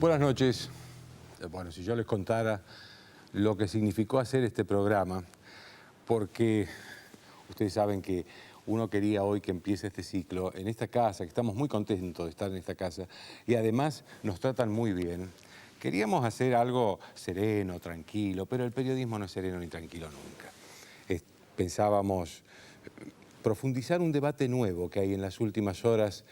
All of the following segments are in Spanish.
Buenas noches. Bueno, si yo les contara lo que significó hacer este programa, porque ustedes saben que uno quería hoy que empiece este ciclo en esta casa, que estamos muy contentos de estar en esta casa, y además nos tratan muy bien. Queríamos hacer algo sereno, tranquilo, pero el periodismo no es sereno ni tranquilo nunca. Pensábamos profundizar un debate nuevo que hay en las últimas horas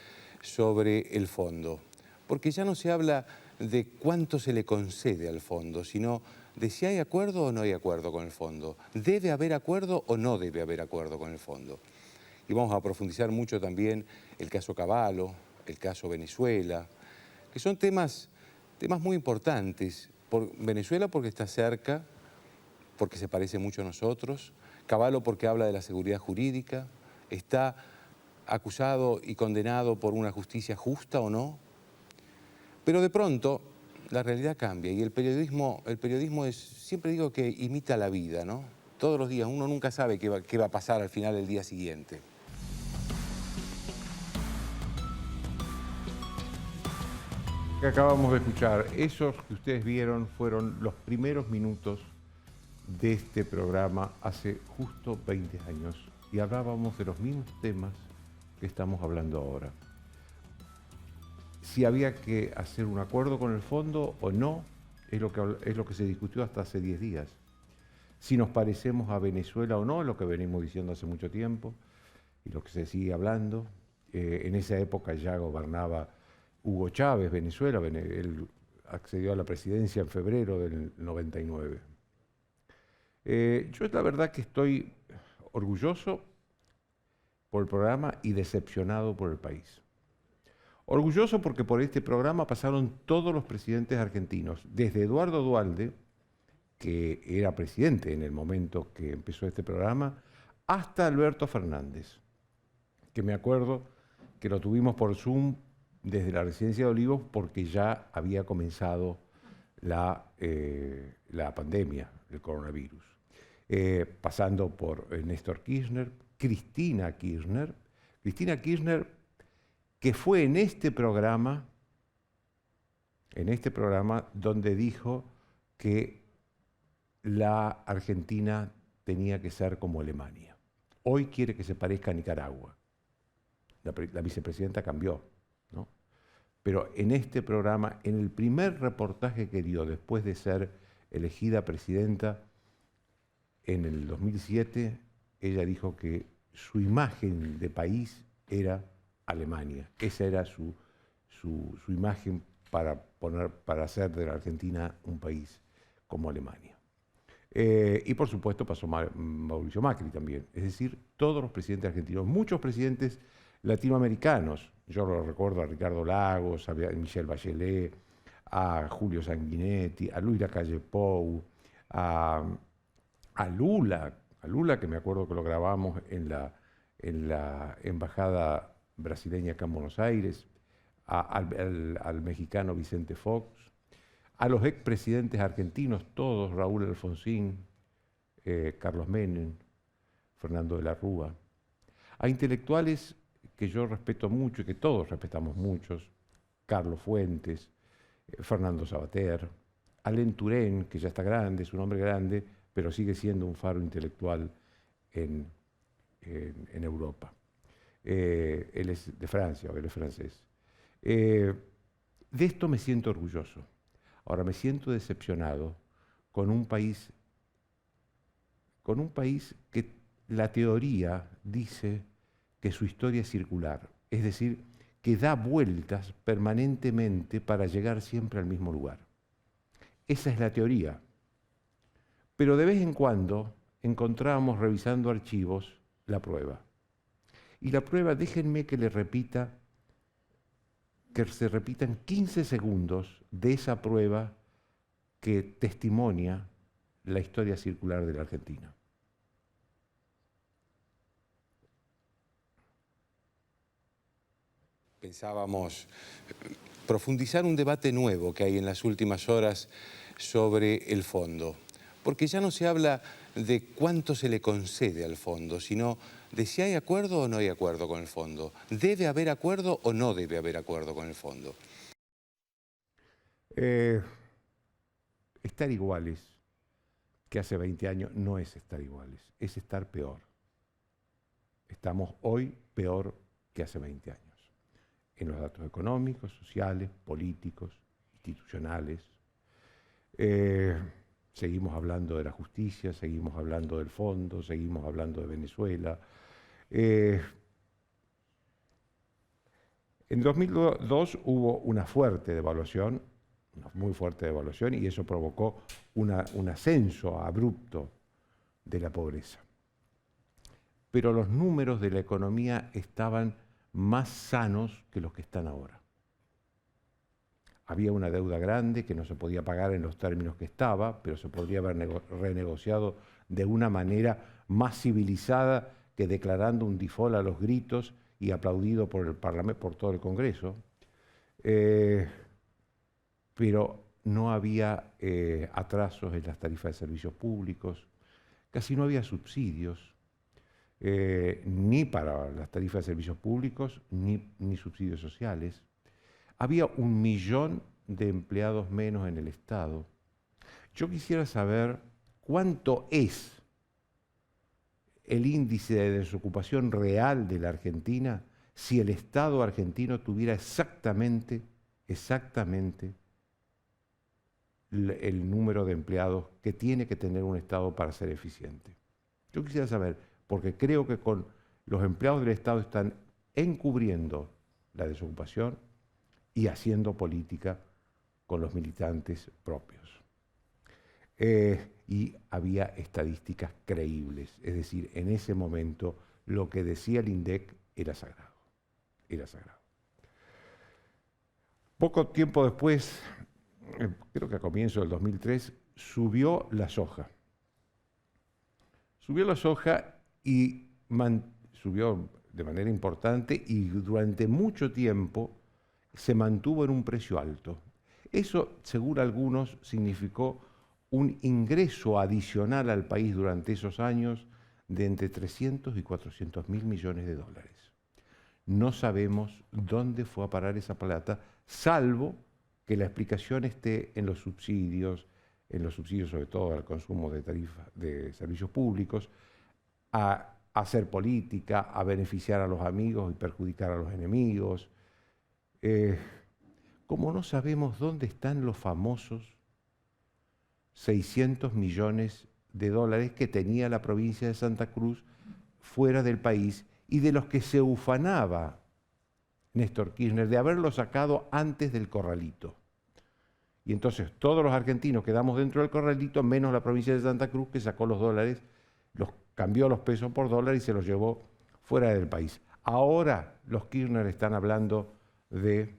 sobre el fondo, porque ya no se habla de cuánto se le concede al fondo, sino de si hay acuerdo o no hay acuerdo con el fondo. ¿Debe haber acuerdo o no debe haber acuerdo con el fondo? Y vamos a profundizar mucho también el caso Cavallo, el caso Venezuela, que son temas muy importantes. Por Venezuela porque está cerca, porque se parece mucho a nosotros. Cavallo porque habla de la seguridad jurídica. ¿Está acusado y condenado por una justicia justa o no? Pero de pronto la realidad cambia y el periodismo es, siempre digo que imita la vida, ¿no? Todos los días, uno nunca sabe qué va a pasar al final del día siguiente. Que acabamos de escuchar, esos que ustedes vieron fueron los primeros minutos de este programa hace justo 20 años y hablábamos de los mismos temas que estamos hablando ahora. Si había que hacer un acuerdo con el fondo o no, es lo que se discutió hasta hace 10 días. Si nos parecemos a Venezuela o no, lo que venimos diciendo hace mucho tiempo y lo que se sigue hablando. En esa época ya gobernaba Hugo Chávez, Venezuela, él accedió a la presidencia en febrero del 99. Yo la verdad que estoy orgulloso por el programa y decepcionado por el país. Orgulloso porque por este programa pasaron todos los presidentes argentinos, desde Eduardo Duhalde, que era presidente en el momento que empezó este programa, hasta Alberto Fernández, que me acuerdo que lo tuvimos por Zoom desde la residencia de Olivos porque ya había comenzado la pandemia del coronavirus. Pasando por Néstor Kirchner, Cristina Kirchner, que fue en este programa donde dijo que la Argentina tenía que ser como Alemania. Hoy quiere que se parezca a Nicaragua. La vicepresidenta cambió, ¿no? Pero en este programa, en el primer reportaje que dio después de ser elegida presidenta en el 2007, ella dijo que su imagen de país era Alemania. Esa era su imagen para hacer de la Argentina un país como Alemania. Y por supuesto pasó Mauricio Macri también. Es decir, todos los presidentes argentinos, muchos presidentes latinoamericanos. Yo lo recuerdo a Ricardo Lagos, a Michelle Bachelet, a Julio Sanguinetti, a Luis Lacalle Pou, a Lula, que me acuerdo que lo grabamos en la embajada brasileña acá en Buenos Aires, al mexicano Vicente Fox, a los expresidentes argentinos todos, Raúl Alfonsín, Carlos Menem, Fernando de la Rúa, a intelectuales que yo respeto mucho y que todos respetamos muchos, Carlos Fuentes, Fernando Sabater, Alain Touraine, que ya está grande, es un hombre grande, pero sigue siendo un faro intelectual en Europa. Él es de Francia, él es francés. De esto me siento orgulloso. Ahora me siento decepcionado con un país que la teoría dice que su historia es circular, es decir, que da vueltas permanentemente para llegar siempre al mismo lugar. Esa es la teoría. Pero de vez en cuando encontramos, revisando archivos, la prueba. Y la prueba, déjenme que le repita, que se repitan 15 segundos de esa prueba que testimonia la historia circular de la Argentina. Pensábamos profundizar un debate nuevo que hay en las últimas horas sobre el fondo, porque ya no se habla de cuánto se le concede al fondo, sino de si hay acuerdo o no hay acuerdo con el fondo. ¿Debe haber acuerdo o no debe haber acuerdo con el fondo? Eh, estar iguales que hace 20 años no es estar iguales, es estar peor. Estamos hoy peor que hace 20 años. En los datos económicos, sociales, políticos, institucionales. Seguimos hablando de la justicia, seguimos hablando del fondo, seguimos hablando de Venezuela. En 2002 hubo una fuerte devaluación, una muy fuerte devaluación, y eso provocó un ascenso abrupto de la pobreza. Pero los números de la economía estaban más sanos que los que están ahora. Había una deuda grande que no se podía pagar en los términos que estaba, pero se podría haber renegociado de una manera más civilizada que declarando un default a los gritos y aplaudido por el Parlamento, por todo el Congreso. Pero no había atrasos en las tarifas de servicios públicos, casi no había subsidios, ni para las tarifas de servicios públicos, ni subsidios sociales. Había 1 millón de empleados menos en el Estado. Yo quisiera saber cuánto es el índice de desocupación real de la Argentina si el Estado argentino tuviera exactamente el número de empleados que tiene que tener un Estado para ser eficiente. Yo quisiera saber, porque creo que con los empleados del Estado están encubriendo la desocupación y haciendo política con los militantes propios. Y había estadísticas creíbles, es decir, en ese momento lo que decía el INDEC era sagrado, era sagrado. Poco tiempo después, creo que a comienzos del 2003, subió la soja. Subió la soja y subió de manera importante y durante mucho tiempo se mantuvo en un precio alto. Eso, según algunos, significó un ingreso adicional al país durante esos años de entre 300 y 400 mil millones de dólares. No sabemos dónde fue a parar esa plata, salvo que la explicación esté en los subsidios sobre todo al consumo de tarifas de servicios públicos, a hacer política, a beneficiar a los amigos y perjudicar a los enemigos. Como no sabemos dónde están los famosos 600 millones de dólares que tenía la provincia de Santa Cruz fuera del país y de los que se ufanaba Néstor Kirchner de haberlo sacado antes del corralito. Y entonces todos los argentinos quedamos dentro del corralito, menos la provincia de Santa Cruz, que sacó los dólares, los cambió los pesos por dólares y se los llevó fuera del país. Ahora los Kirchner están hablando de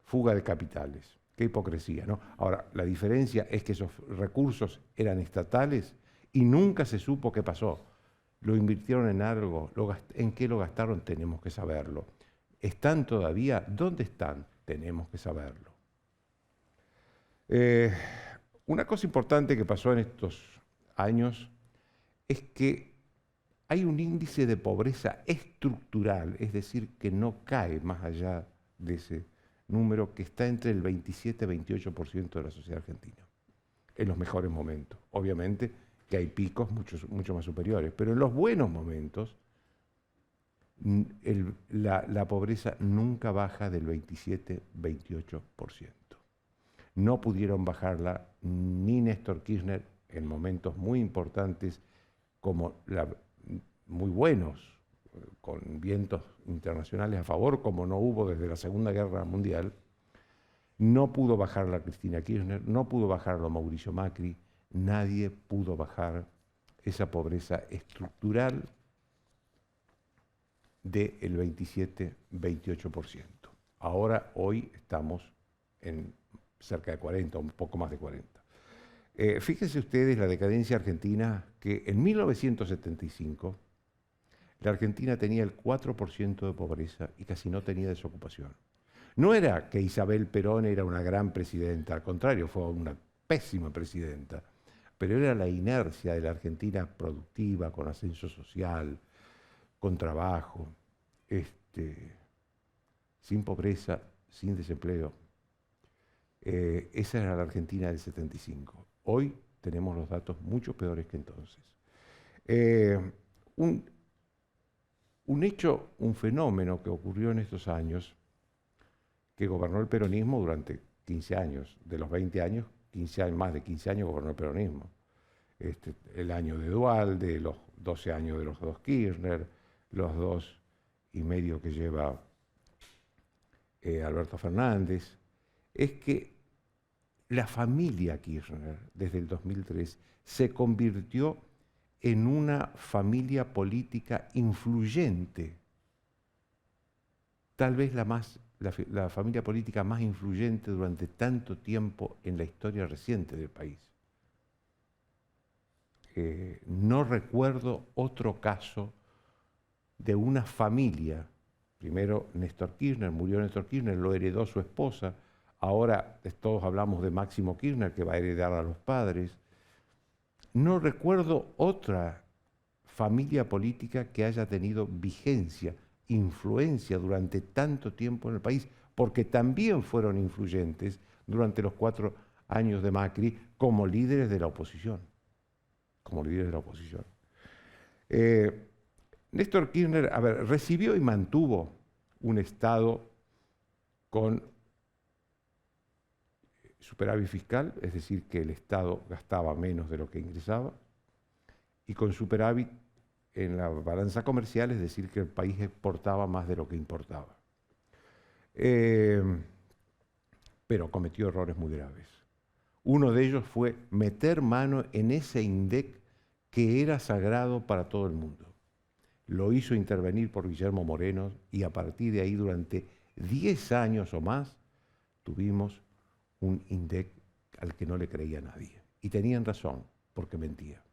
fuga de capitales. Qué hipocresía, ¿no? Ahora, la diferencia es que esos recursos eran estatales y nunca se supo qué pasó. ¿Lo invirtieron en algo? ¿En qué lo gastaron? Tenemos que saberlo. ¿Están todavía? ¿Dónde están? Tenemos que saberlo. Una cosa importante que pasó en estos años es que hay un índice de pobreza estructural, es decir, que no cae más allá de ese número, que está entre el 27 y 28% de la sociedad argentina, en los mejores momentos. Obviamente que hay picos mucho más superiores, pero en los buenos momentos la pobreza nunca baja del 27-28%. No pudieron bajarla ni Néstor Kirchner en momentos muy importantes como muy buenos, con vientos internacionales a favor, como no hubo desde la Segunda Guerra Mundial. No pudo bajarla Cristina Kirchner, no pudo bajarlo Mauricio Macri, nadie pudo bajar esa pobreza estructural del 27-28%. Ahora, hoy estamos en cerca de 40, un poco más de 40. Fíjense ustedes la decadencia argentina, que en 1975 la Argentina tenía el 4% de pobreza y casi no tenía desocupación. No era que Isabel Perón era una gran presidenta, al contrario, fue una pésima presidenta, pero era la inercia de la Argentina productiva, con ascenso social, con trabajo, sin pobreza, sin desempleo. Esa era la Argentina del 75. Hoy tenemos los datos mucho peores que entonces. Un hecho, un fenómeno que ocurrió en estos años, que gobernó el peronismo durante 15 años. De los 20 años, más de 15 años gobernó el peronismo. El año de Duhalde, los 12 años de los dos Kirchner, los 2,5 que lleva Alberto Fernández, es que la familia Kirchner, desde el 2003, se convirtió en una familia política influyente, tal vez la familia política más influyente durante tanto tiempo en la historia reciente del país. No recuerdo otro caso de una familia. Primero Néstor Kirchner, murió Néstor Kirchner, lo heredó su esposa. Ahora todos hablamos de Máximo Kirchner, que va a heredar a los padres. No recuerdo otra familia política que haya tenido vigencia, influencia durante tanto tiempo en el país, porque también fueron influyentes durante los 4 años de Macri como líderes de la oposición. Néstor Kirchner, recibió y mantuvo un Estado con superávit fiscal, es decir, que el Estado gastaba menos de lo que ingresaba, y con superávit en la balanza comercial, es decir, que el país exportaba más de lo que importaba. Pero cometió errores muy graves. Uno de ellos fue meter mano en ese INDEC que era sagrado para todo el mundo. Lo hizo intervenir por Guillermo Moreno y a partir de ahí, durante 10 años o más, tuvimos un INDEC al que no le creía nadie. Y tenían razón, porque mentía.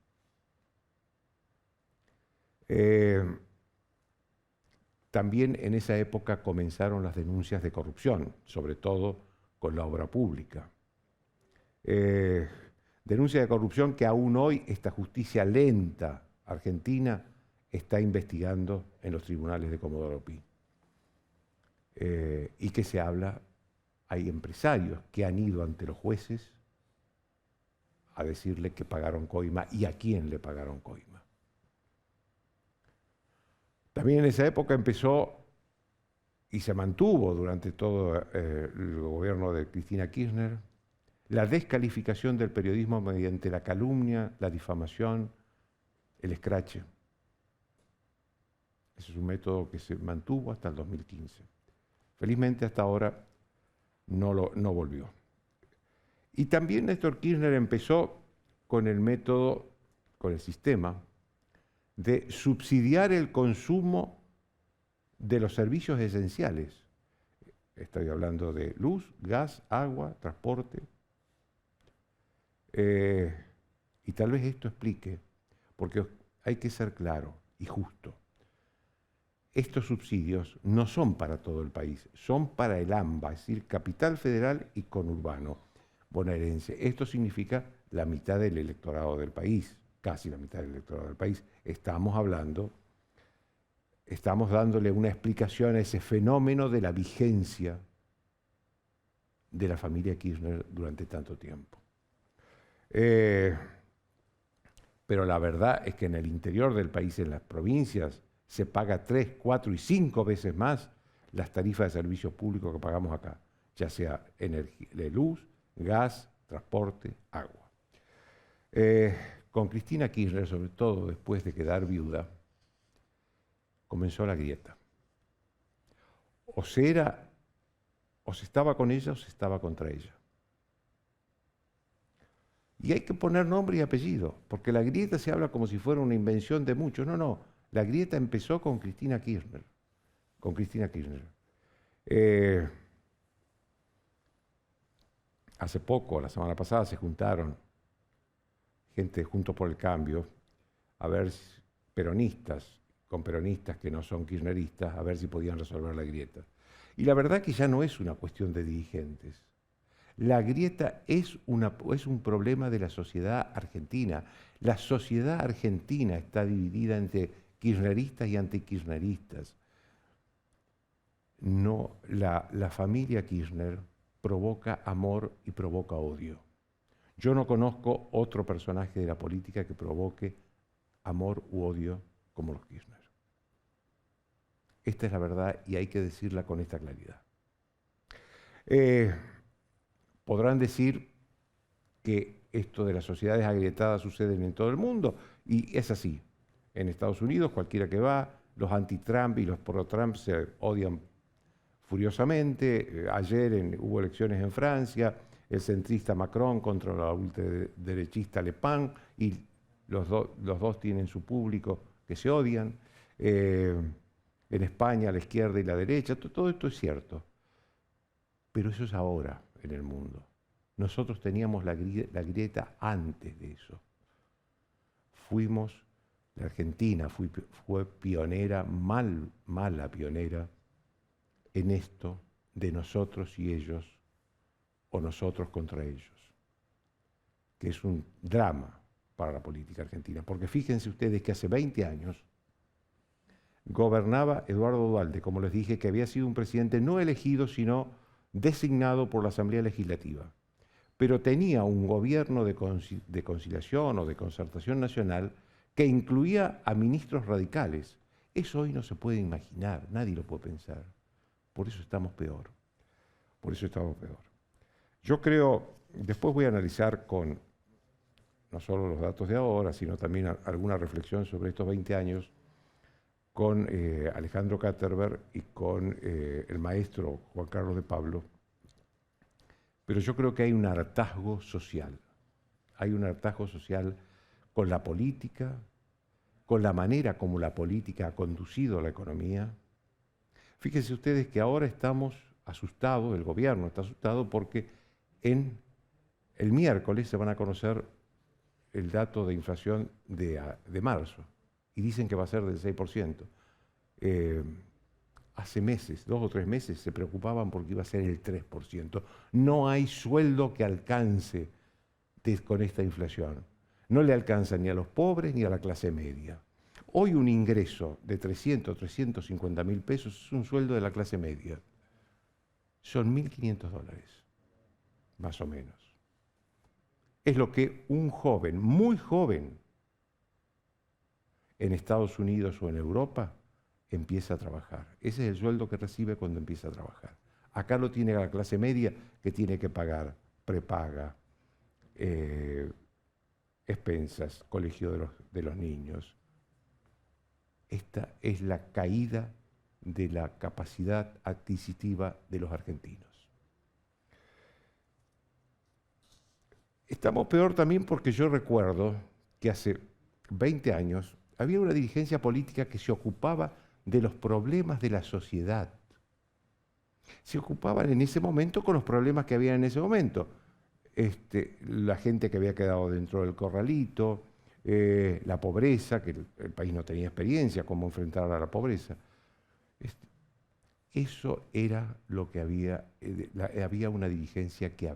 También en esa época comenzaron las denuncias de corrupción, sobre todo con la obra pública. Denuncia de corrupción que aún hoy esta justicia lenta argentina está investigando en los tribunales de Comodoro Pi. Y que se habla, hay empresarios que han ido ante los jueces a decirle que pagaron coima y a quién le pagaron coima. También en esa época empezó y se mantuvo durante todo el gobierno de Cristina Kirchner la descalificación del periodismo mediante la calumnia, la difamación, el escrache. Ese es un método que se mantuvo hasta el 2015. Felizmente hasta ahora no volvió. Y también Néstor Kirchner empezó con el método, con el sistema de subsidiar el consumo de los servicios esenciales. Estoy hablando de luz, gas, agua, transporte. Y tal vez esto explique, porque hay que ser claro y justo. Estos subsidios no son para todo el país, son para el AMBA, es decir, Capital Federal y conurbano bonaerense. Esto significa la mitad del electorado del país, casi la mitad del electorado del país. Estamos dándole una explicación a ese fenómeno de la vigencia de la familia Kirchner durante tanto tiempo. Pero la verdad es que en el interior del país, en las provincias, se paga 3, 4 y 5 veces más las tarifas de servicios públicos que pagamos acá, ya sea de luz, gas, transporte, agua. Con Cristina Kirchner, sobre todo después de quedar viuda, comenzó la grieta. O se estaba con ella o se estaba contra ella. Y hay que poner nombre y apellido, porque la grieta se habla como si fuera una invención de muchos. No. La grieta empezó con Cristina Kirchner. Hace poco, la semana pasada, se juntaron gente Juntos por el Cambio, a ver, peronistas, con peronistas que no son kirchneristas, a ver si podían resolver la grieta. Y la verdad que ya no es una cuestión de dirigentes. La grieta es un problema de la sociedad argentina. La sociedad argentina está dividida entre kirchneristas y antikirchneristas. No, la familia Kirchner provoca amor y provoca odio. Yo no conozco otro personaje de la política que provoque amor u odio como los Kirchner. Esta es la verdad y hay que decirla con esta claridad. Podrán decir que esto de las sociedades agrietadas sucede en todo el mundo, y es así. En Estados Unidos, cualquiera que va, los anti-Trump y los pro-Trump se odian furiosamente. Ayer hubo elecciones en Francia, el centrista Macron contra la ultraderechista Le Pen, y los dos tienen su público que se odian. En España, la izquierda y la derecha, todo esto es cierto. Pero eso es ahora en el mundo. Nosotros teníamos la grieta antes de eso. La Argentina fue pionera, mala pionera, en esto de nosotros y ellos, o nosotros contra ellos, que es un drama para la política argentina. Porque fíjense ustedes que hace 20 años gobernaba Eduardo Duhalde, como les dije, que había sido un presidente no elegido, sino designado por la Asamblea Legislativa. Pero tenía un gobierno de conciliación o de concertación nacional que incluía a ministros radicales. Eso hoy no se puede imaginar, nadie lo puede pensar. Por eso estamos peor. Por eso estamos peor. Yo creo, después voy a analizar con no solo los datos de ahora, sino también alguna reflexión sobre estos 20 años con Alejandro Katterberg y con el maestro Juan Carlos de Pablo. Pero yo creo que hay un hartazgo social. Hay un hartazgo social con la política, con la manera como la política ha conducido la economía. Fíjense ustedes que ahora estamos asustados, el gobierno está asustado porque el miércoles se van a conocer el dato de inflación de marzo y dicen que va a ser del 6%. Hace meses, 2 o 3 meses, se preocupaban porque iba a ser el 3%. No hay sueldo que alcance con esta inflación. No le alcanza ni a los pobres ni a la clase media. Hoy un ingreso de 350 mil pesos es un sueldo de la clase media. Son $1.500, más o menos. Es lo que un joven, muy joven, en Estados Unidos o en Europa, empieza a trabajar. Ese es el sueldo que recibe cuando empieza a trabajar. Acá lo tiene la clase media, que tiene que pagar prepaga, expensas, colegio de los niños. Esta es la caída de la capacidad adquisitiva de los argentinos. Estamos peor también porque yo recuerdo que hace 20 años había una dirigencia política que se ocupaba de los problemas de la sociedad. Se ocupaban en ese momento con los problemas que había en ese momento. La gente que había quedado dentro del corralito, la pobreza, que el país no tenía experiencia, cómo enfrentar a la pobreza. Eso era lo que había, había una dirigencia que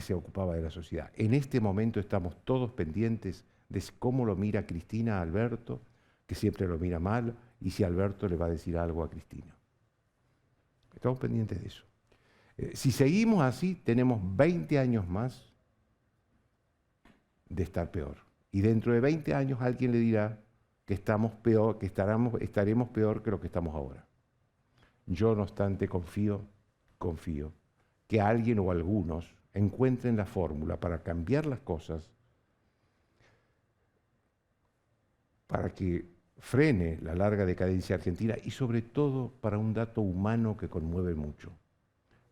se ocupaba de la sociedad. En este momento estamos todos pendientes de cómo lo mira Cristina a Alberto, que siempre lo mira mal, y si Alberto le va a decir algo a Cristina. Estamos pendientes de eso. Si seguimos así, tenemos 20 años más de estar peor. Y dentro de 20 años alguien le dirá que estamos peor, que estaremos peor que lo que estamos ahora. Yo, no obstante, confío que alguien o algunos encuentren la fórmula para cambiar las cosas, para que frene la larga decadencia argentina y sobre todo para un dato humano que conmueve mucho,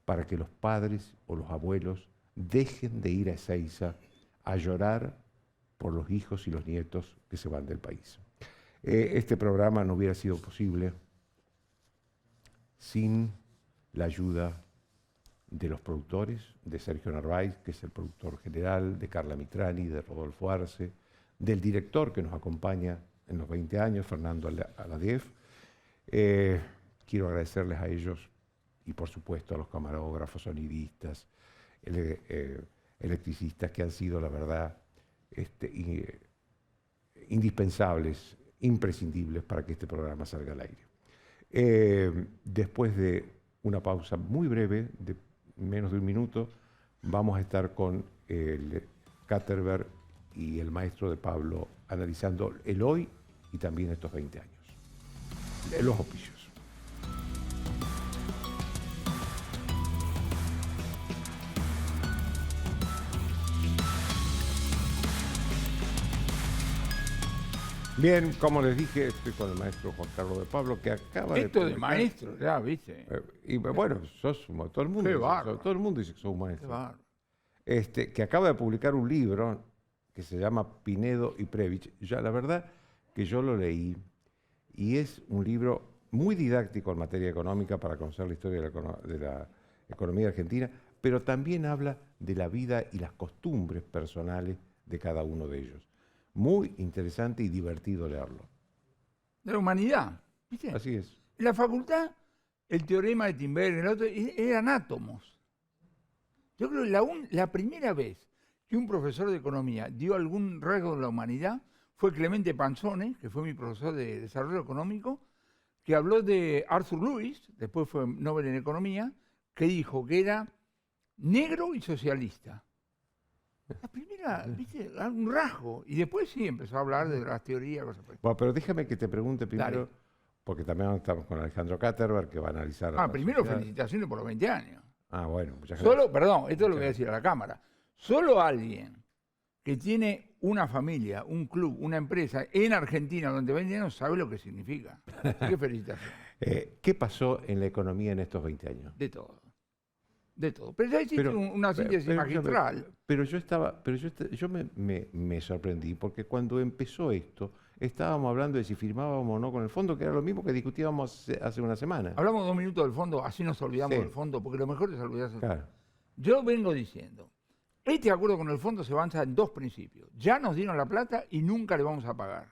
para que los padres o los abuelos dejen de ir a Ezeiza a llorar por los hijos y los nietos que se van del país. Este programa no hubiera sido posible sin la ayuda de los productores, de Sergio Narváez, que es el productor general, de Carla Mitrani, de Rodolfo Arce, del director que nos acompaña en los 20 años, Fernando Aladef. Quiero agradecerles a ellos y por supuesto a los camarógrafos, sonidistas, electricistas que han sido, la verdad, indispensables, imprescindibles para que este programa salga al aire. Después de una pausa muy breve, de menos de un minuto, vamos a estar con el Katterberg y el maestro de Pablo analizando el hoy y también estos 20 años. Los oficios. Bien, como les dije, estoy con el maestro Juan Carlos de Pablo, que acaba Esto de de publicar, maestro, ya, ¿viste? y bueno, todo el mundo, Qué bárbaro. todo el mundo dice que sos un Qué maestro. bárbaro. Que acaba de publicar un libro que se llama Pinedo y Previch. Ya, la verdad que yo lo leí y es un libro muy didáctico en materia económica para conocer la historia de la economía argentina, pero también habla de la vida y las costumbres personales de cada uno de ellos. Muy interesante y divertido leerlo. De la humanidad, ¿viste? Así es. En la facultad, el teorema de Timberg, el otro, eran átomos. Yo creo que la primera vez que un profesor de economía dio algún rasgo de la humanidad fue Clemente Panzone, que fue mi profesor de desarrollo económico, que habló de Arthur Lewis, después fue Nobel en Economía, que dijo que era negro y socialista. La primera, ¿viste? Un rasgo. Y después sí empezó a hablar de las teorías, cosas por el Bueno, pero déjame que te pregunte primero, Dale. porque también estamos con Alejandro Katterberg, que va a analizar... la primero sociedad. felicitaciones por los 20 años. Bueno, muchas gracias. Solo, perdón, esto lo voy a decir a la Cámara. Solo alguien que tiene una familia, un club, una empresa en Argentina donde vende no sabe lo que significa. Así que felicitaciones. ¿Qué pasó en la economía en estos 20 años? De todo. De todo. Pero ya hiciste una síntesis magistral. Pero yo me sorprendí porque cuando empezó esto estábamos hablando de si firmábamos o no con el fondo, que era lo mismo que discutíamos hace una semana. Hablamos 2 minutos del fondo, así nos olvidamos Sí. del fondo, porque lo mejor es olvidarse. Claro. Yo vengo diciendo, este acuerdo con el fondo se avanza en 2 principios. Ya nos dieron la plata y nunca le vamos a pagar.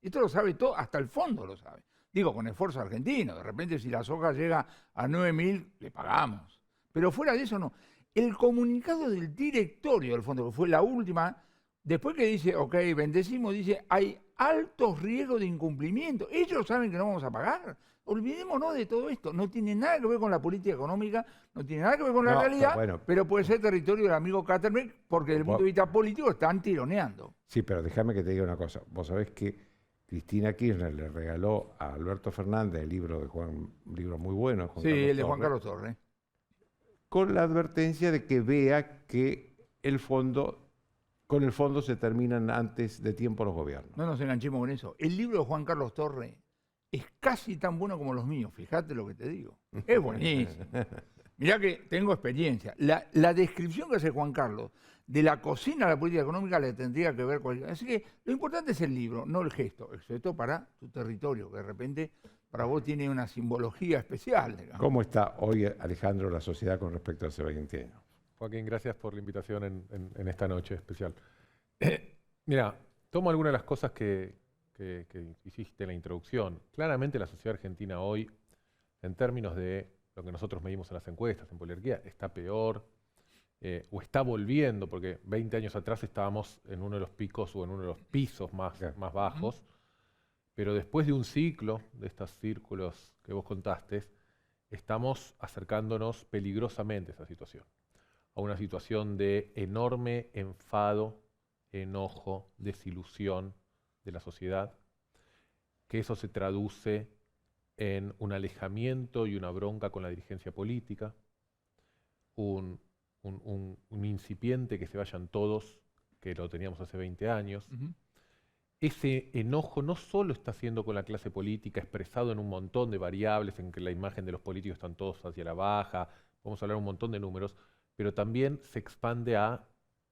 Esto lo sabe todo, hasta el fondo lo sabe. Digo, con esfuerzo argentino. De repente, si la soja llega a 9.000, le pagamos. Pero fuera de eso, no. El comunicado del directorio del fondo, que fue la última, después que dice, ok, bendecimos, dice, hay altos riesgos de incumplimiento. Ellos saben que no vamos a pagar. Olvidémonos de todo esto. No tiene nada que ver con la política económica, no tiene nada que ver con la realidad, pero puede ser territorio del amigo Katterberg, porque desde el punto de vista político están tironeando. Sí, pero déjame que te diga una cosa. Vos sabés que Cristina Kirchner le regaló a Alberto Fernández el libro de un libro muy bueno. Sí, el de Juan Carlos Torres. Con la advertencia de que vea que con el fondo se terminan antes de tiempo los gobiernos. No nos enganchemos con eso. El libro de Juan Carlos Torres es casi tan bueno como los míos, fíjate lo que te digo. Es buenísimo. Mirá que tengo experiencia. La descripción que hace Juan Carlos de la cocina a la política económica le tendría que ver cualquiera. Así que lo importante es el libro, no el gesto, excepto para tu territorio, que de repente para vos tiene una simbología especial. Digamos. ¿Cómo está hoy, Alejandro, la sociedad con respecto a hace 20 años? Joaquín, gracias por la invitación en esta noche especial. Mira, tomo algunas de las cosas que hiciste en la introducción. Claramente la sociedad argentina hoy, en términos de lo que nosotros medimos en las encuestas, en poliarquía, está peor o está volviendo, porque 20 años atrás estábamos en uno de los picos o en uno de los pisos más bajos. Pero después de un ciclo de estos círculos que vos contaste, estamos acercándonos peligrosamente a esa situación. A una situación de enorme enfado, enojo, desilusión de la sociedad, que eso se traduce en un alejamiento y una bronca con la dirigencia política, un incipiente que se vayan todos, que lo teníamos hace 20 años. Ese enojo no solo está siendo con la clase política expresado en un montón de variables, en que la imagen de los políticos están todos hacia la baja, vamos a hablar un montón de números, pero también se expande a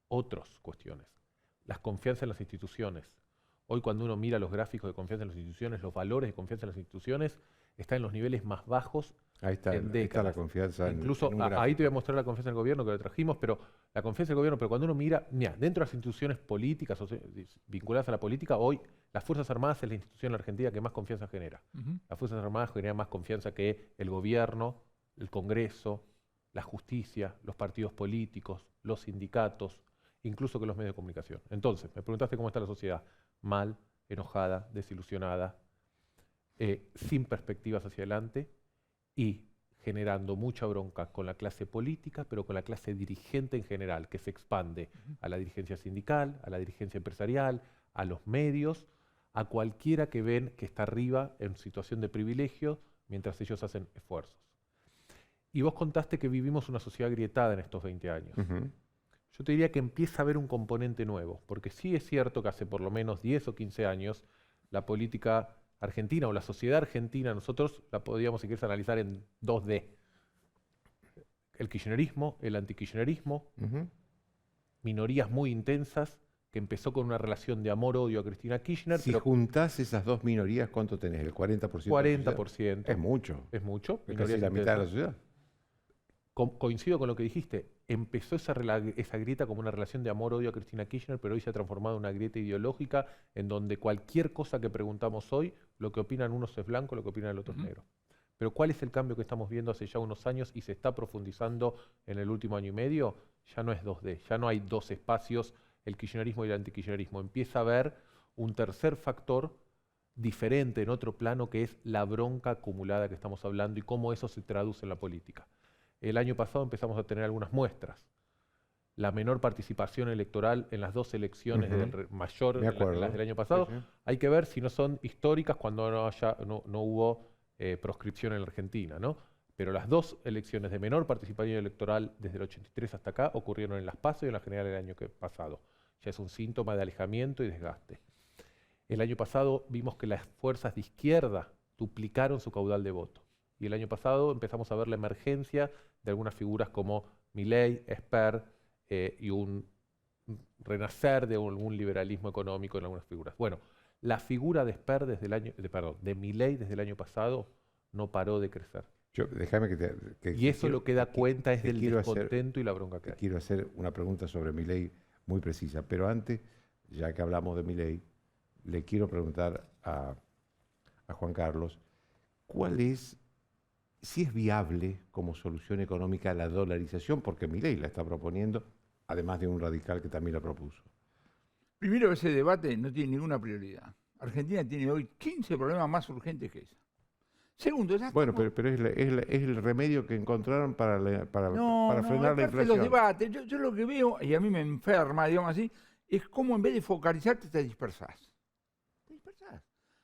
otras cuestiones. La confianza en las instituciones. Hoy cuando uno mira los gráficos de confianza en las instituciones, los valores de confianza en las instituciones están en los niveles más bajos en décadas. Ahí está la confianza. Incluso ahí te voy a mostrar la confianza en el gobierno que lo trajimos, pero la confianza del gobierno, pero cuando uno mira, dentro de las instituciones políticas vinculadas a la política, hoy las Fuerzas Armadas es la institución en la Argentina que más confianza genera. Las Fuerzas Armadas generan más confianza que el gobierno, el Congreso, la justicia, los partidos políticos, los sindicatos, incluso que los medios de comunicación. Entonces, me preguntaste cómo está la sociedad. Mal, enojada, desilusionada. sin perspectivas hacia adelante y generando mucha bronca con la clase política, pero con la clase dirigente en general, que se expande a la dirigencia sindical, a la dirigencia empresarial, a los medios, a cualquiera que ven que está arriba en situación de privilegio mientras ellos hacen esfuerzos. Y vos contaste que vivimos una sociedad agrietada en estos 20 años. Yo te diría que empieza a haber un componente nuevo, porque sí es cierto que hace por lo menos 10 o 15 años la política argentina o la sociedad argentina, nosotros la podríamos, si quieres, analizar en 2D. El kirchnerismo, el antikirchnerismo, minorías muy intensas, que empezó con una relación de amor-odio a Cristina Kirchner. Si pero juntás esas dos minorías, ¿cuánto tenés? ¿El 40%? 40%. Es mucho. Es mucho. Es casi la mitad de la sociedad. Coincido con lo que dijiste. Empezó esa grieta como una relación de amor-odio a Cristina Kirchner, pero hoy se ha transformado en una grieta ideológica en donde cualquier cosa que preguntamos hoy, lo que opinan unos es blanco, lo que opinan el otro es negro. Pero ¿cuál es el cambio que estamos viendo hace ya unos años y se está profundizando en el último año y medio? Ya no es 2D, ya no hay dos espacios, el kirchnerismo y el antikirchnerismo. Empieza a haber un tercer factor diferente en otro plano, que es la bronca acumulada que estamos hablando y cómo eso se traduce en la política. El año pasado empezamos a tener algunas muestras. La menor participación electoral en las dos elecciones mayor las del año pasado. Sí, sí. Hay que ver si no son históricas cuando no hubo proscripción en la Argentina, ¿no? Pero las dos elecciones de menor participación electoral desde el 83 hasta acá ocurrieron en las PASO y en la general el año pasado. Ya es un síntoma de alejamiento y desgaste. El año pasado vimos que las fuerzas de izquierda duplicaron su caudal de voto. Y el año pasado empezamos a ver la emergencia de algunas figuras como Milei, Esper y un renacer de algún liberalismo económico en algunas figuras. Bueno, la figura de Esper de Milei desde el año pasado no paró de crecer. Déjame y eso lo que da cuenta es del descontento y la bronca que hay. Quiero hacer una pregunta sobre Milei muy precisa, pero antes, ya que hablamos de Milei, le quiero preguntar a Juan Carlos, si es viable como solución económica la dolarización, porque Milei la está proponiendo, además de un radical que también la propuso. Primero, ese debate no tiene ninguna prioridad. Argentina tiene hoy 15 problemas más urgentes que ese. Segundo, ya bueno, pero es el remedio que encontraron para frenar la inflación. Los debates, yo lo que veo, y a mí me enferma, digamos así, es cómo en vez de focalizarte te dispersás.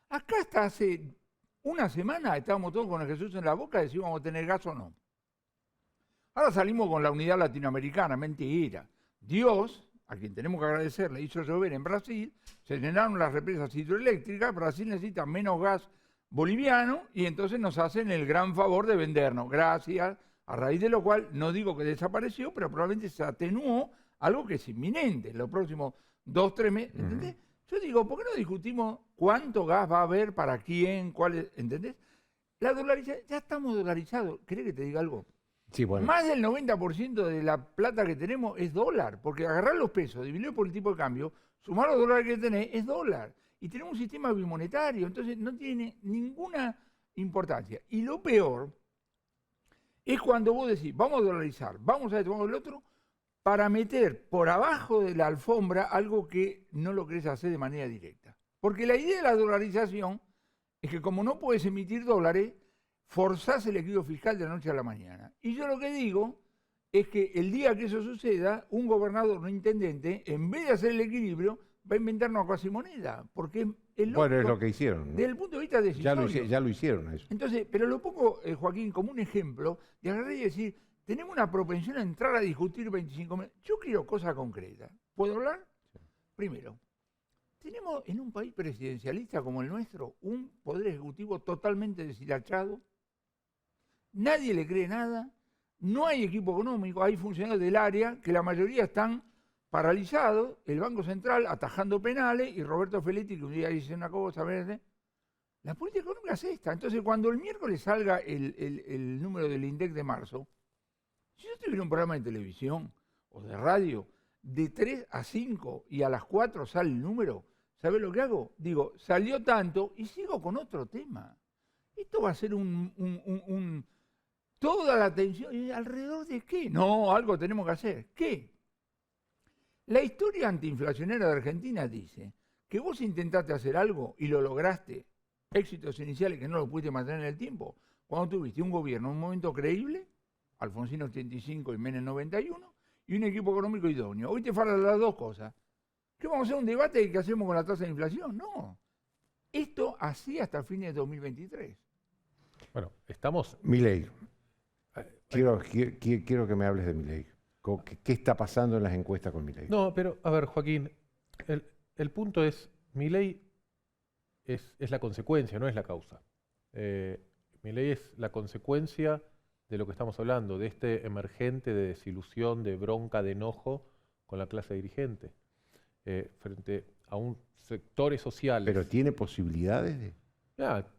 Acá hasta hace una semana estábamos todos con el Jesús en la boca y decíamos vamos a tener gas o no. Ahora salimos con la unidad latinoamericana, mentira. Dios, a quien tenemos que agradecer, le hizo llover en Brasil, se llenaron las represas hidroeléctricas, Brasil necesita menos gas boliviano y entonces nos hacen el gran favor de vendernos. Gracias, a raíz de lo cual no digo que desapareció, pero probablemente se atenuó algo que es inminente en los próximos 2-3 meses. ¿Entendés? Yo digo, ¿por qué no discutimos cuánto gas va a haber, para quién, cuál es? ¿Entendés? La dolarización, ya estamos dolarizados. ¿Querés que te diga algo? Sí, bueno. Más del 90% de la plata que tenemos es dólar, porque agarrar los pesos, dividirlo por el tipo de cambio, sumar los dólares que tenés, es dólar. Y tenemos un sistema bimonetario, entonces no tiene ninguna importancia. Y lo peor es cuando vos decís, vamos a dolarizar, vamos a esto, vamos al otro, para meter por abajo de la alfombra algo que no lo querés hacer de manera directa. Porque la idea de la dolarización es que como no puedes emitir dólares, forzás el equilibrio fiscal de la noche a la mañana. Y yo lo que digo es que el día que eso suceda, un gobernador, un intendente, en vez de hacer el equilibrio, va a inventar una cuasimoneda, porque es lógico. Bueno, es lo que hicieron, ¿no? Desde el punto de vista decisorio. Ya lo hicieron eso. Entonces, pero lo pongo, Joaquín, como un ejemplo de agarrar y decir, tenemos una propensión a entrar a discutir 25.000. Yo quiero cosas concretas. ¿Puedo hablar? Sí. Primero, tenemos en un país presidencialista como el nuestro un poder ejecutivo totalmente deshilachado. Nadie le cree nada. No hay equipo económico. Hay funcionarios del área que la mayoría están paralizado, el Banco Central atajando penales y Roberto Feletti, que un día dice una cosa, ¿verdad? La política económica es esta. Entonces, cuando el miércoles salga el número del INDEC de marzo, si yo tuviera un programa de televisión o de radio de 3 a 5 y a las 4 sale el número, ¿sabes lo que hago? Digo, salió tanto y sigo con otro tema. Esto va a ser toda la atención. ¿Y alrededor de qué? No, algo tenemos que hacer. ¿Qué? La historia antiinflacionaria de Argentina dice que vos intentaste hacer algo y lo lograste éxitos iniciales que no los pudiste mantener en el tiempo, cuando tuviste un gobierno en un momento creíble, Alfonsín 85 y Menem 91, y un equipo económico idóneo. Hoy te faltan las dos cosas. ¿Qué vamos a hacer un debate de qué hacemos con la tasa de inflación? No. Esto así hasta el fin de 2023. Bueno, estamos... Milei. Quiero que me hables de Milei. ¿Qué está pasando en las encuestas con Milei? No, pero a ver, Joaquín, el punto es, Milei es la consecuencia, no es la causa. Milei es la consecuencia de lo que estamos hablando, de este emergente de desilusión, de bronca, de enojo con la clase dirigente, frente a un sectores sociales. ¿Pero tiene posibilidades de...?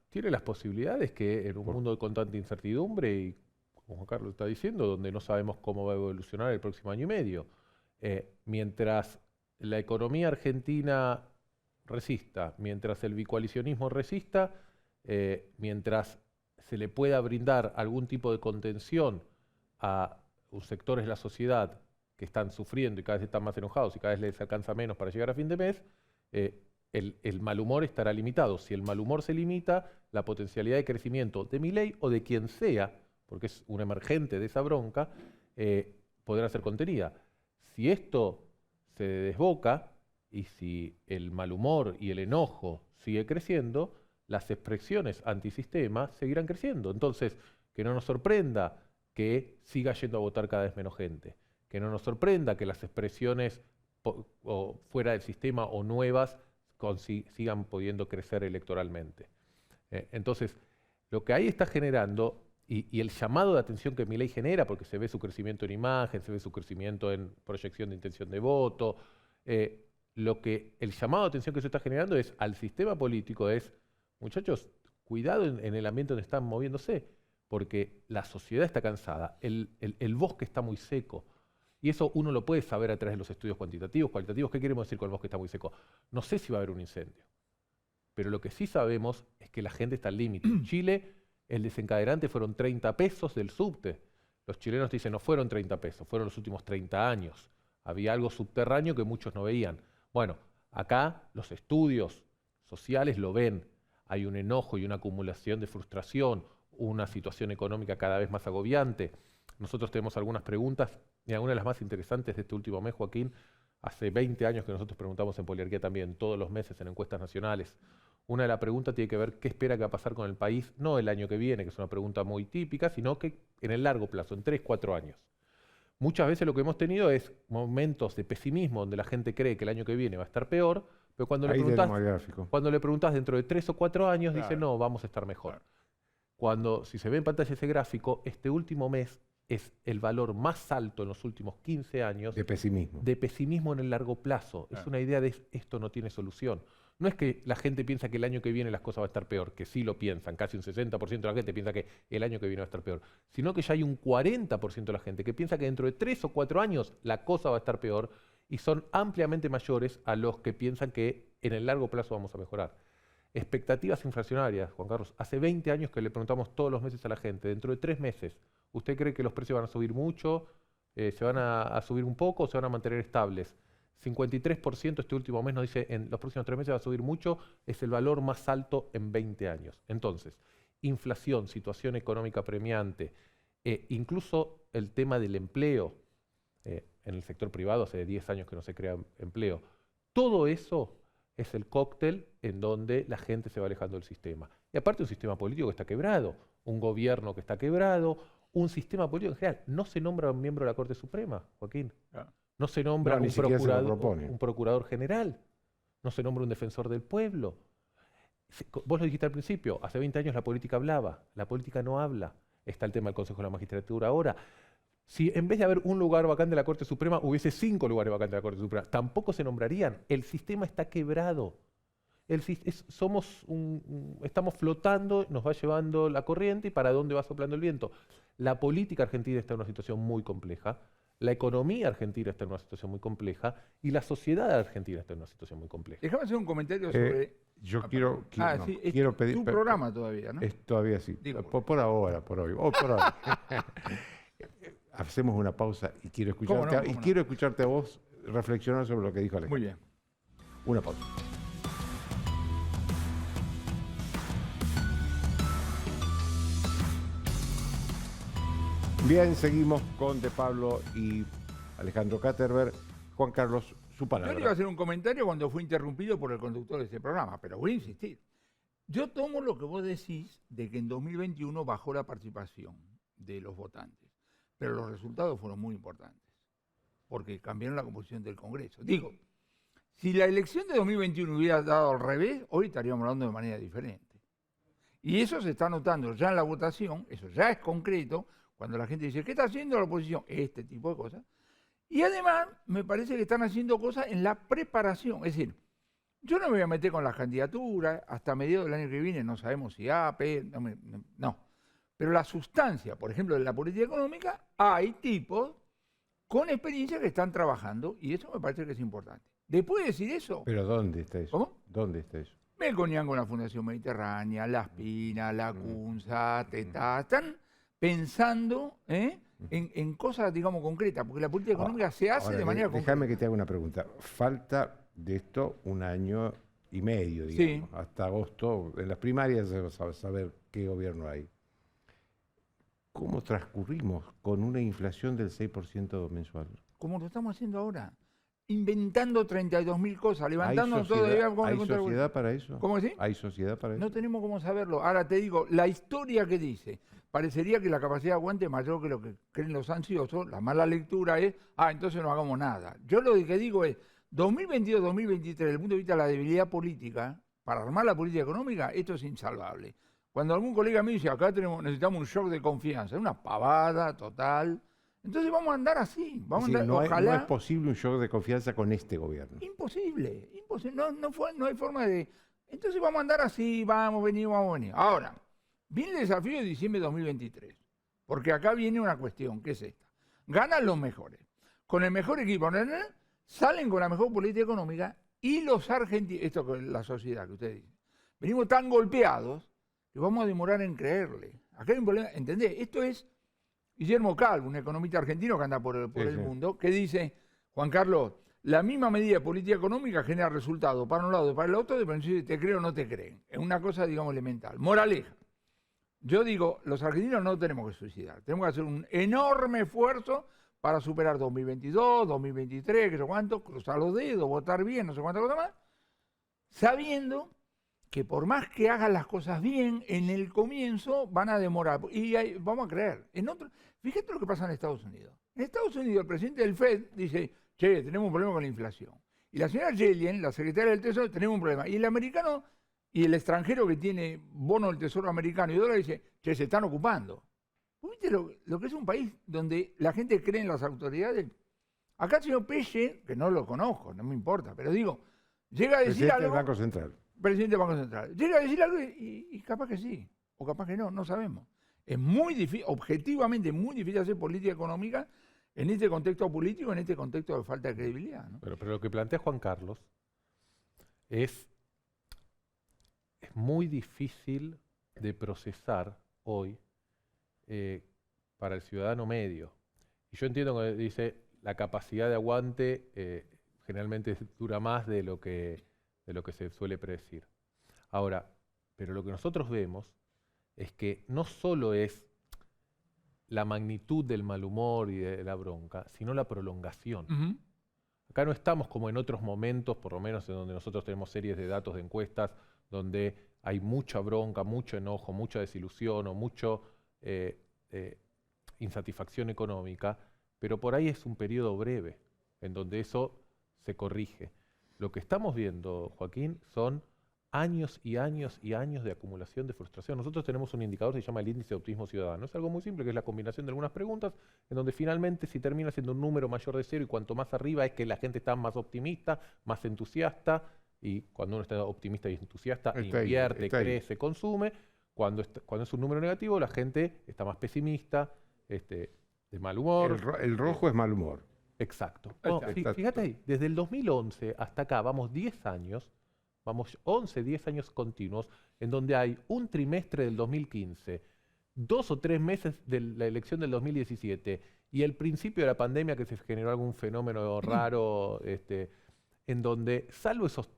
Tiene las posibilidades que en un mundo con tanta incertidumbre y, como Juan Carlos está diciendo, donde no sabemos cómo va a evolucionar el próximo año y medio, mientras la economía argentina resista, mientras el bicoalicionismo resista, mientras se le pueda brindar algún tipo de contención a sectores de la sociedad que están sufriendo y cada vez están más enojados y cada vez les alcanza menos para llegar a fin de mes, el mal humor estará limitado. Si el mal humor se limita, la potencialidad de crecimiento de Milei o de quien sea, porque es un emergente de esa bronca, podrá ser contenida. Si esto se desboca y si el mal humor y el enojo sigue creciendo, las expresiones antisistema seguirán creciendo. Entonces, que no nos sorprenda que siga yendo a votar cada vez menos gente, que no nos sorprenda que las expresiones fuera del sistema o nuevas sigan pudiendo crecer electoralmente. Entonces, lo que ahí está generando, y el llamado de atención que Milei genera, porque se ve su crecimiento en imagen, se ve su crecimiento en proyección de intención de voto, el llamado de atención que se está generando es al sistema político, muchachos, cuidado en el ambiente donde están moviéndose, porque la sociedad está cansada, el bosque está muy seco, y eso uno lo puede saber a través de los estudios cuantitativos, cualitativos. ¿Qué queremos decir con el bosque está muy seco? No sé si va a haber un incendio, pero lo que sí sabemos es que la gente está al límite. En Chile, el desencadenante fueron 30 pesos del subte. Los chilenos dicen, no fueron 30 pesos, fueron los últimos 30 años. Había algo subterráneo que muchos no veían. Bueno, acá los estudios sociales lo ven. Hay un enojo y una acumulación de frustración, una situación económica cada vez más agobiante. Nosotros tenemos algunas preguntas, y algunas de las más interesantes de este último mes, Joaquín, hace 20 años que nosotros preguntamos en Poliarquía también, todos los meses en encuestas nacionales. Una de las preguntas tiene que ver qué espera que va a pasar con el país, no el año que viene, que es una pregunta muy típica, sino que en el largo plazo, en 3, 4 años. Muchas veces lo que hemos tenido es momentos de pesimismo donde la gente cree que el año que viene va a estar peor, pero cuando le preguntás dentro de 3 o 4 años, claro, dice no, vamos a estar mejor. Claro. Si se ve en pantalla ese gráfico, este último mes es el valor más alto en los últimos 15 años de pesimismo. De pesimismo en el largo plazo. Claro. Es una idea de esto no tiene solución. No es que la gente piensa que el año que viene las cosas van a estar peor, que sí lo piensan, casi un 60% de la gente piensa que el año que viene va a estar peor, sino que ya hay un 40% de la gente que piensa que dentro de 3 o 4 años la cosa va a estar peor y son ampliamente mayores a los que piensan que en el largo plazo vamos a mejorar. Expectativas inflacionarias, Juan Carlos. Hace 20 años que le preguntamos todos los meses a la gente, dentro de 3 meses, ¿usted cree que los precios van a subir mucho? ¿Se van a subir un poco o se van a mantener estables? 53% este último mes nos dice en los próximos 3 meses va a subir mucho, es el valor más alto en 20 años. Entonces, inflación, situación económica premiante, incluso el tema del empleo, en el sector privado hace 10 años que no se crea empleo. Todo eso es el cóctel en donde la gente se va alejando del sistema. Y aparte un sistema político que está quebrado, un gobierno que está quebrado, un sistema político en general. No se nombra un miembro de la Corte Suprema, Joaquín. No se nombra un procurador general. No se nombra un defensor del pueblo. Vos lo dijiste al principio, hace 20 años la política hablaba, la política no habla. Está el tema del Consejo de la Magistratura ahora. Si en vez de haber un lugar vacante de la Corte Suprema, hubiese 5 lugares vacantes de la Corte Suprema, tampoco se nombrarían. El sistema está quebrado. Estamos flotando, nos va llevando la corriente y para dónde va soplando el viento. La política argentina está en una situación muy compleja, la economía argentina está en una situación muy compleja y la sociedad argentina está en una situación muy compleja. Déjame hacer un comentario sobre... Yo quiero pedir... Tu programa todavía, ¿no? Todavía sí. Digo, por ahora, por hoy. Hacemos una pausa y quiero escucharte, quiero escucharte a vos reflexionar sobre lo que dijo Alejandro. Muy bien. Una pausa. Bien, seguimos con De Pablo y Alejandro Katterberg. Juan Carlos, su Yo palabra. le iba a hacer un comentario cuando fui interrumpido por el conductor de este programa, pero voy a insistir. Yo tomo lo que vos decís de que en 2021 bajó la participación de los votantes, pero los resultados fueron muy importantes, porque cambiaron la composición del Congreso. Digo, si la elección de 2021 hubiera dado al revés, hoy estaríamos hablando de manera diferente. Y eso se está notando ya en la votación, eso ya es concreto, cuando la gente dice, ¿qué está haciendo la oposición? Este tipo de cosas. Y además, me parece que están haciendo cosas en la preparación. Es decir, yo no me voy a meter con las candidaturas, hasta mediados del año que viene no sabemos si A, P, no. Pero la sustancia, por ejemplo, de la política económica, hay tipos con experiencia que están trabajando y eso me parece que es importante. Después de decir eso... ¿Pero dónde está eso? ¿Cómo? ¿Dónde está eso? Melconian con la Fundación Mediterránea, La Espina, La Cunza, Tetá, están pensando en cosas, digamos, concretas, porque la política económica se hace Ahora, de manera concreta. Déjame que te haga una pregunta. Falta de esto 1 año y medio, digamos. Sí. Hasta agosto, en las primarias se va a saber qué gobierno hay. ¿Cómo transcurrimos con una inflación del 6% mensual? Como lo estamos haciendo ahora, inventando 32.000 cosas, levantando ¿Hay todo sociedad para eso? ¿Cómo decís? ¿Hay sociedad para eso? No tenemos cómo saberlo. Ahora te digo, la historia que dice, parecería que la capacidad de aguante es mayor que lo que creen los ansiosos. La mala lectura es, entonces no hagamos nada. Yo lo que digo es, 2022-2023, desde el punto de vista de la debilidad política, para armar la política económica, esto es insalvable. Cuando algún colega me dice, acá necesitamos un shock de confianza, es una pavada total. Entonces vamos a andar así, vamos a andar, no ojalá... no es posible un shock de confianza con este gobierno. Imposible. No hay forma de... Entonces vamos a andar así, vamos a venir. Ahora, viene el desafío de diciembre de 2023, porque acá viene una cuestión, que es esta. Ganan los mejores. Con el mejor equipo, salen con la mejor política económica y los argentinos, esto con la sociedad que ustedes dicen, venimos tan golpeados que vamos a demorar en creerle. Acá hay un problema, ¿entendés? Esto es Guillermo Calvo, un economista argentino que anda por el mundo, que dice, Juan Carlos, la misma medida de política económica genera resultados para un lado y para el otro, depende si te creen o no te creen. Es una cosa, digamos, elemental. Moraleja. Yo digo, los argentinos no tenemos que suicidar. Tenemos que hacer un enorme esfuerzo para superar 2022, 2023, que sé cuánto, cruzar los dedos, votar bien, no sé cuántas cosas más, sabiendo que por más que hagan las cosas bien, en el comienzo van a demorar. Y vamos a creer. Fíjate lo que pasa en Estados Unidos. En Estados Unidos el presidente del FED dice, che, tenemos un problema con la inflación. Y la señora Yellen, la secretaria del Tesoro, tenemos un problema. Y el americano y el extranjero que tiene bono del Tesoro americano y dólar dice, che, se están ocupando. ¿Viste lo que es un país donde la gente cree en las autoridades? Acá el señor Pelle, que no lo conozco, no me importa, pero digo, llega a decir algo... Presidente del Banco Central. Presidente del Banco Central. Llega a decir algo y capaz que sí, o capaz que no sabemos. Es muy difícil, objetivamente muy difícil hacer política económica en este contexto político, en este contexto de falta de credibilidad, ¿no? Pero lo que plantea Juan Carlos es muy difícil de procesar hoy para el ciudadano medio. Y yo entiendo que dice la capacidad de aguante generalmente dura más de lo que se suele predecir. Ahora, pero lo que nosotros vemos es que no solo es la magnitud del mal humor y de la bronca, sino la prolongación. Uh-huh. Acá no estamos como en otros momentos, por lo menos en donde nosotros tenemos series de datos de encuestas, donde hay mucha bronca, mucho enojo, mucha desilusión o mucha insatisfacción económica, pero por ahí es un periodo breve en donde eso se corrige. Lo que estamos viendo, Joaquín, son años y años y años de acumulación de frustración. Nosotros tenemos un indicador que se llama el índice de optimismo ciudadano. Es algo muy simple, que es la combinación de algunas preguntas, en donde finalmente si termina siendo un número mayor de 0 y cuanto más arriba es que la gente está más optimista, más entusiasta, y cuando uno está optimista y entusiasta, invierte, crece, consume. Cuando es un número negativo, la gente está más pesimista, de mal humor. El rojo es mal humor. Exacto. No, fíjate ahí, desde el 2011 hasta acá vamos 10 años, vamos 10 años continuos, en donde hay un trimestre del 2015, 2 o 3 meses de la elección del 2017 y el principio de la pandemia, que se generó algún fenómeno raro, en donde, salvo esos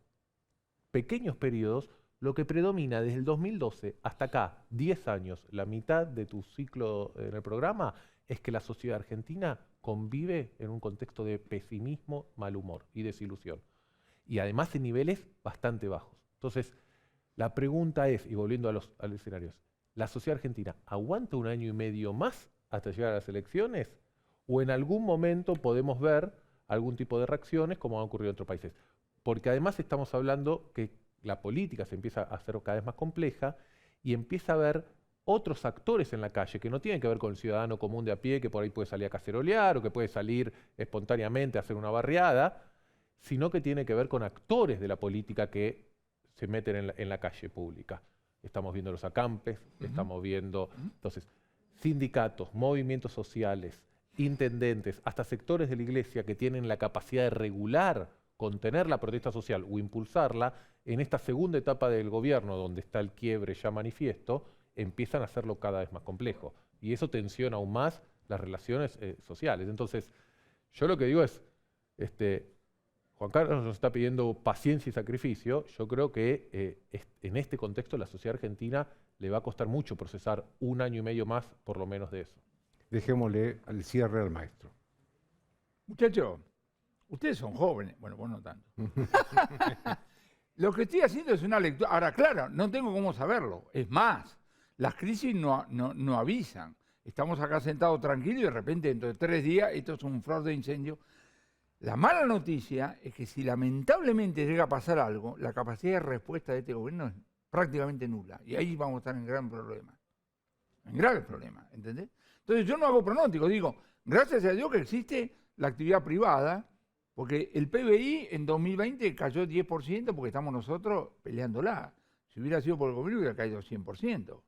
pequeños periodos, lo que predomina desde el 2012 hasta acá, 10 años, la mitad de tu ciclo en el programa, es que la sociedad argentina convive en un contexto de pesimismo, mal humor y desilusión. Y además en niveles bastante bajos. Entonces, la pregunta es, y volviendo a los escenarios, ¿la sociedad argentina aguanta 1 año y medio más hasta llegar a las elecciones? ¿O en algún momento podemos ver algún tipo de reacciones como ha ocurrido en otros países? Porque además estamos hablando que la política se empieza a hacer cada vez más compleja y empieza a haber otros actores en la calle que no tienen que ver con el ciudadano común de a pie que por ahí puede salir a cacerolear o que puede salir espontáneamente a hacer una barriada, sino que tiene que ver con actores de la política que se meten en la calle pública. Estamos viendo los acampes, estamos viendo, entonces, sindicatos, movimientos sociales, intendentes, hasta sectores de la iglesia que tienen la capacidad de regular, contener la protesta social o impulsarla, en esta segunda etapa del gobierno, donde está el quiebre ya manifiesto, empiezan a hacerlo cada vez más complejo. Y eso tensiona aún más las relaciones sociales. Entonces, yo lo que digo es, Juan Carlos nos está pidiendo paciencia y sacrificio. Yo creo que en este contexto la sociedad argentina le va a costar mucho procesar 1 año y medio más, por lo menos, de eso. Dejémosle al cierre al maestro. Muchachos, ustedes son jóvenes. Bueno, vos no tanto. Lo que estoy haciendo es una lectura. Ahora, claro, no tengo cómo saberlo. Es más, las crisis no avisan. Estamos acá sentados tranquilos y de repente dentro de 3 días esto es un flor de incendio. La mala noticia es que si lamentablemente llega a pasar algo, la capacidad de respuesta de este gobierno es prácticamente nula. Y ahí vamos a estar en gran problema. En grave problema, ¿entendés? Entonces yo no hago pronóstico, digo, gracias a Dios que existe la actividad privada, porque el PBI en 2020 cayó 10% porque estamos nosotros peleándola. Si hubiera sido por el gobierno hubiera caído 100%.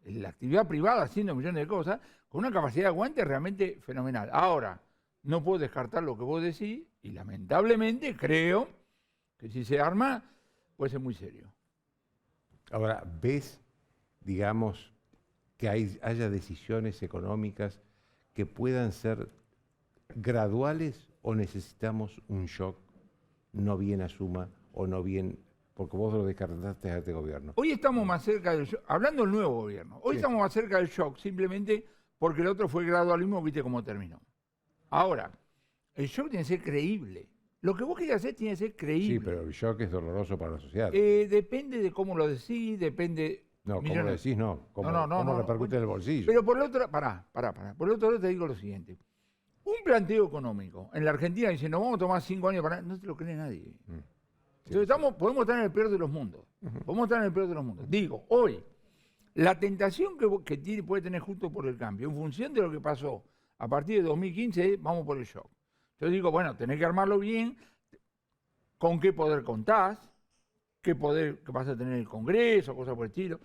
La actividad privada haciendo millones de cosas con una capacidad de aguante realmente fenomenal. Ahora, no puedo descartar lo que vos decís y lamentablemente creo que si se arma puede ser muy serio. Ahora, ¿ves, digamos, que haya decisiones económicas que puedan ser graduales o necesitamos un shock no bien asuma o no bien, porque vos lo descartaste a este gobierno? Hoy estamos más cerca del shock, hablando del nuevo gobierno, hoy estamos más cerca del shock simplemente porque el otro fue gradualismo, viste cómo terminó. Ahora, el shock tiene que ser creíble. Lo que vos querés hacer tiene que ser creíble. Sí, pero el shock es doloroso para la sociedad. Depende de cómo lo decís, depende... No, ¿cómo lo decís? No. ¿Cómo repercute en el bolsillo? Pero por el otro... Pará. Por el otro lado te digo lo siguiente. Un planteo económico. En la Argentina dice, nos vamos a tomar 5 años para... No te lo cree nadie. Entonces podemos estar en el peor de los mundos. Podemos estar en el peor de los mundos. Digo, hoy, la tentación que puede tener Juntos por el Cambio, en función de lo que pasó a partir de 2015, vamos por el shock. Yo digo, bueno, tenés que armarlo bien, con qué poder contás, qué poder que vas a tener el Congreso, cosas por el estilo,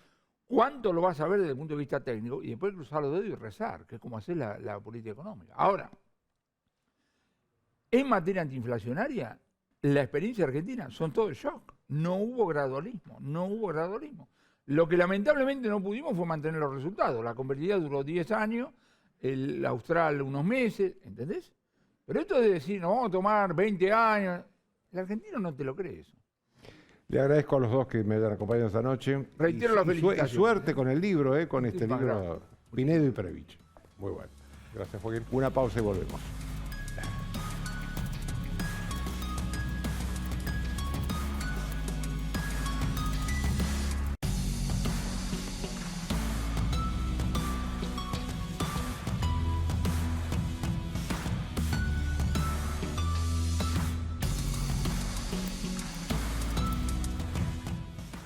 cuánto lo vas a ver desde el punto de vista técnico, y después cruzar los dedos y rezar, que es como hacer la política económica. Ahora, en materia antiinflacionaria, la experiencia argentina son todo el shock. No hubo gradualismo. Lo que lamentablemente no pudimos fue mantener los resultados. La convertibilidad duró 10 años, el austral unos meses, ¿entendés? Pero esto de decir, nos vamos a tomar 20 años, el argentino no te lo cree eso. Le agradezco a los dos que me hayan acompañado esta noche. Reitero la felicitación. Y suerte con el libro, con este libro, gracias. Pinedo y Previch. Muy bueno. Gracias, Joaquín. Una pausa y volvemos.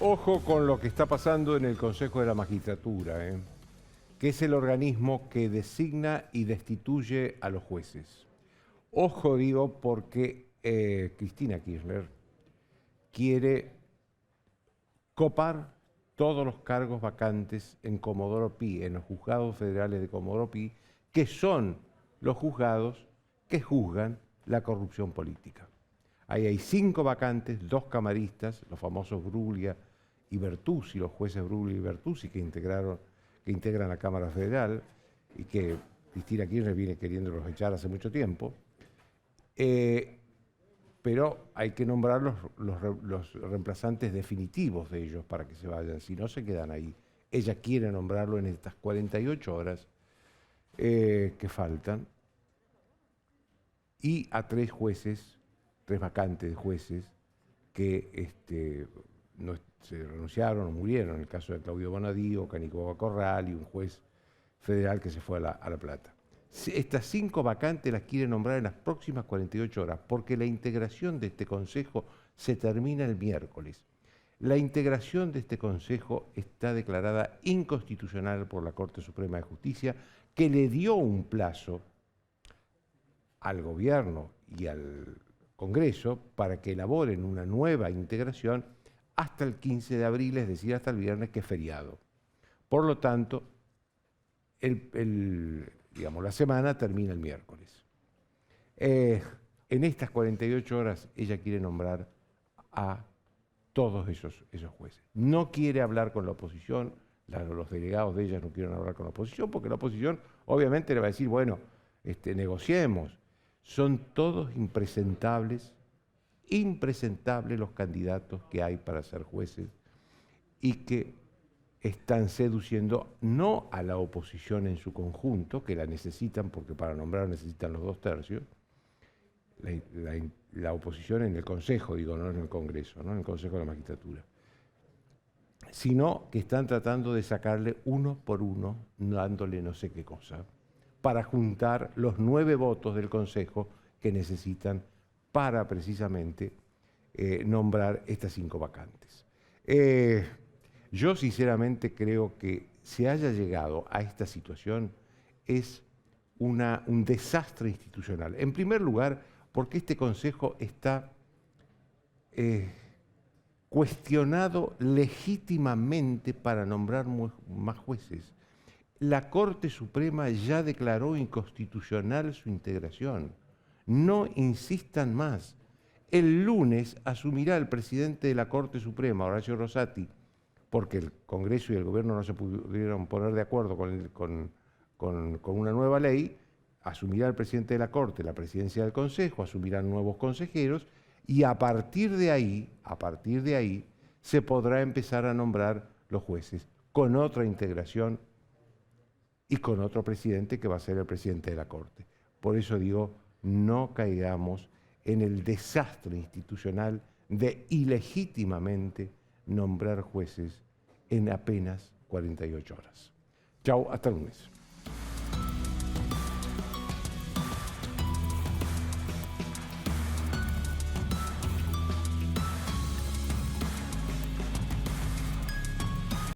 Ojo con lo que está pasando en el Consejo de la Magistratura, que es el organismo que designa y destituye a los jueces. Ojo, digo, porque Cristina Kirchner quiere copar todos los cargos vacantes en Comodoro Pi, en los juzgados federales de Comodoro Pi, que son los juzgados que juzgan la corrupción política. Ahí hay 5 vacantes, 2 camaristas, los famosos Bruglia y Bertuzzi, los jueces Bruglia y Bertuzzi que integran la Cámara Federal y que Cristina Kirchner viene queriéndolos echar hace mucho tiempo. Pero pero hay que nombrar los reemplazantes definitivos de ellos para que se vayan, si no se quedan ahí. Ella quiere nombrarlo en estas 48 horas que faltan, y a 3 jueces, 3 vacantes de jueces que no, se renunciaron o murieron, en el caso de Claudio Bonadío, Canicoba Corral y un juez federal que se fue a La Plata. Estas 5 vacantes las quiere nombrar en las próximas 48 horas, porque la integración de este Consejo se termina el miércoles. La integración de este Consejo está declarada inconstitucional por la Corte Suprema de Justicia, que le dio un plazo al Gobierno y al Congreso para que elaboren una nueva integración hasta el 15 de abril, es decir, hasta el viernes, que es feriado. Por lo tanto, digamos, la semana termina el miércoles. En estas 48 horas ella quiere nombrar a todos esos jueces. No quiere hablar con la oposición, los delegados de ella no quieren hablar con la oposición, porque la oposición obviamente le va a decir, bueno, negociemos. Son todos impresentables los candidatos que hay para ser jueces y que están seduciendo no a la oposición en su conjunto, que la necesitan porque para nombrar necesitan los 2/3, la oposición en el Consejo, digo, no en el Congreso, ¿no? En el Consejo de la Magistratura, sino que están tratando de sacarle uno por uno, dándole no sé qué cosa, para juntar los 9 votos del Consejo que necesitan para precisamente nombrar estas 5 vacantes. Yo sinceramente creo que se haya llegado a esta situación es un desastre institucional. En primer lugar, porque este Consejo está cuestionado legítimamente para nombrar más jueces. La Corte Suprema ya declaró inconstitucional su integración. No insistan más. El lunes asumirá el presidente de la Corte Suprema, Horacio Rosati, porque el Congreso y el Gobierno no se pudieron poner de acuerdo con una nueva ley. Asumirá el presidente de la Corte la presidencia del Consejo, asumirán nuevos consejeros, y a partir de ahí se podrá empezar a nombrar los jueces con otra integración y con otro presidente que va a ser el presidente de la Corte. Por eso digo, no caigamos en el desastre institucional de ilegítimamente nombrar jueces en apenas 48 horas. Chau, hasta el lunes.